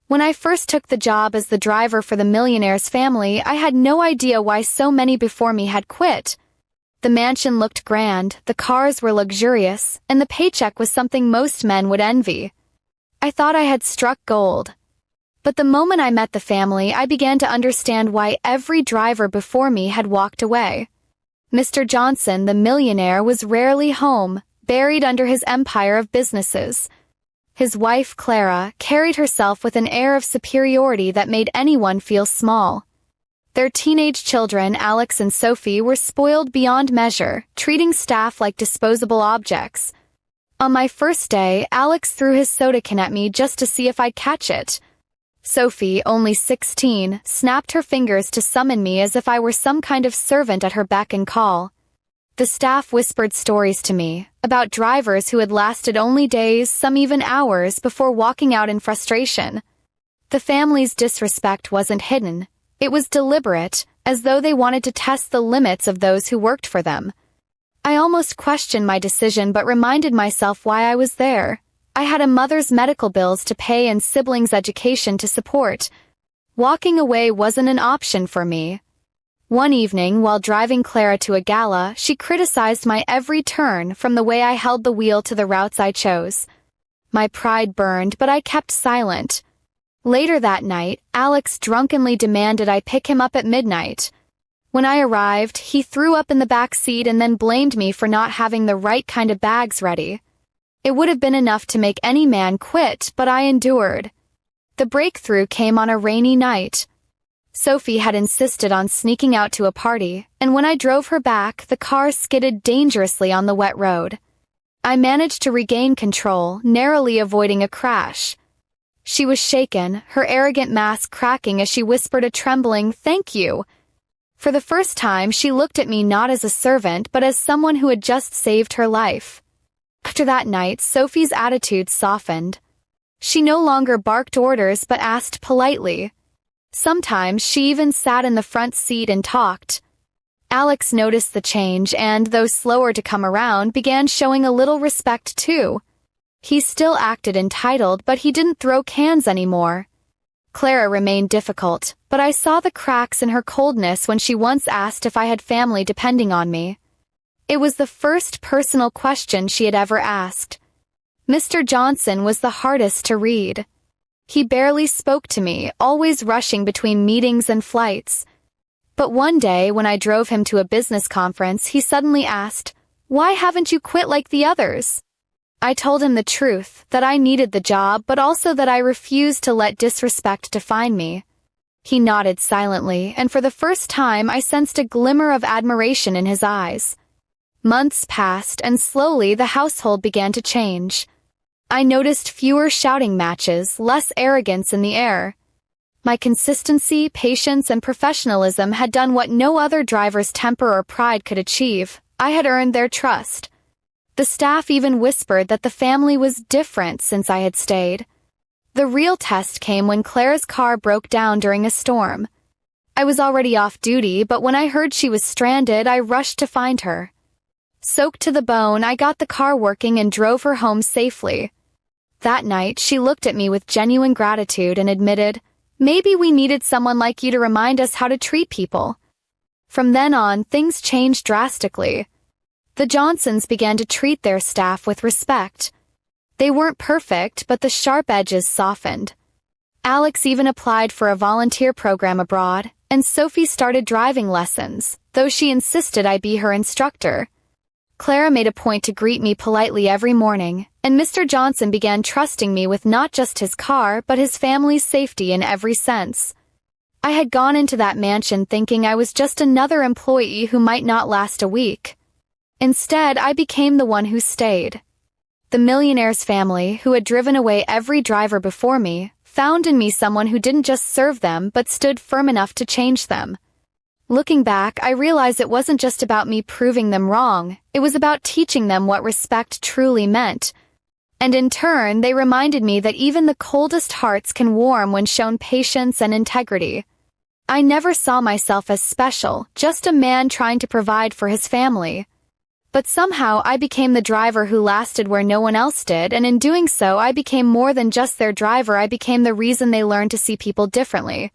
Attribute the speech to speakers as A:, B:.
A: When I first took the job as the driver for the Millionaire's family, I had no idea why so many before me had quit. The mansion looked grand, the cars were luxurious, and the paycheck was something most men would envy. I thought I had struck gold. But the moment I met the family, I began to understand why every driver before me had walked away. Mr. Johnson, the millionaire, was rarely home, buried under his empire of businesses. His wife, Clara, carried herself with an air of superiority that made anyone feel small. Their teenage children, Alex and Sophie, were spoiled beyond measure, treating staff like disposable objects. On my first day, Alex threw his soda can at me just to see if I'd catch it. Sophie, only 16, snapped her fingers to summon me as if I were some kind of servant at her beck and call. The staff whispered stories to me, about drivers who had lasted only days, some even hours, before walking out in frustration. The family's disrespect wasn't hidden. It was deliberate, as though they wanted to test the limits of those who worked for them. I almost questioned my decision but reminded myself why I was there. I had a mother's medical bills to pay and siblings' education to support. Walking away wasn't an option for me. One evening, while driving Clara to a gala, she criticized my every turn, from the way I held the wheel to the routes I chose. My pride burned, but I kept silent. Later that night, Alex drunkenly demanded I pick him up at midnight. When I arrived, he threw up in the back seat and then blamed me for not having the right kind of bags ready. It would have been enough to make any man quit, but I endured. The breakthrough came on a rainy night. Sophie had insisted on sneaking out to a party, and when I drove her back, the car skidded dangerously on the wet road. I managed to regain control, narrowly avoiding a crash. She was shaken, her arrogant mask cracking as she whispered a trembling "thank you." For the first time, she looked at me not as a servant but as someone who had just saved her life. After that night, Sophie's attitude softened. She no longer barked orders but asked politely. Sometimes she even sat in the front seat and talked. Alex noticed the change and, though slower to come around, began showing a little respect too. He still acted entitled, but he didn't throw cans anymore. Clara remained difficult, but I saw the cracks in her coldness when she once asked if I had family depending on me. It was the first personal question she had ever asked. Mr. Johnson was the hardest to read. He barely spoke to me, always rushing between meetings and flights. But one day, when I drove him to a business conference, he suddenly asked, "Why haven't you quit like the others?" I told him the truth, that I needed the job, but also that I refused to let disrespect define me. He nodded silently, and for the first time I sensed a glimmer of admiration in his eyes. Months passed, and slowly the household began to change. I noticed fewer shouting matches, less arrogance in the air. My consistency, patience, and professionalism had done what no other driver's temper or pride could achieve. I had earned their trust. The staff even whispered that the family was different since I had stayed. The real test came when Clara's car broke down during a storm. I was already off duty, but when I heard she was stranded, I rushed to find her. Soaked to the bone, I got the car working and drove her home safely. That night, she looked at me with genuine gratitude and admitted, "Maybe we needed someone like you to remind us how to treat people." From then on, things changed drastically. The Johnsons began to treat their staff with respect. They weren't perfect, but the sharp edges softened. Alex even applied for a volunteer program abroad, and Sophie started driving lessons, though she insisted I be her instructor. Clara made a point to greet me politely every morning, and Mr. Johnson began trusting me with not just his car but his family's safety in every sense. I had gone into that mansion thinking I was just another employee who might not last a week. Instead, I became the one who stayed. The Millionaire's family, who had driven away every driver before me, found in me someone who didn't just serve them but stood firm enough to change them. Looking back, I realized it wasn't just about me proving them wrong, it was about teaching them what respect truly meant. And in turn, they reminded me that even the coldest hearts can warm when shown patience and integrity. I never saw myself as special, just a man trying to provide for his family. But somehow I became the driver who lasted where no one else did, and in doing so I became more than just their driver. I became the reason they learned to see people differently.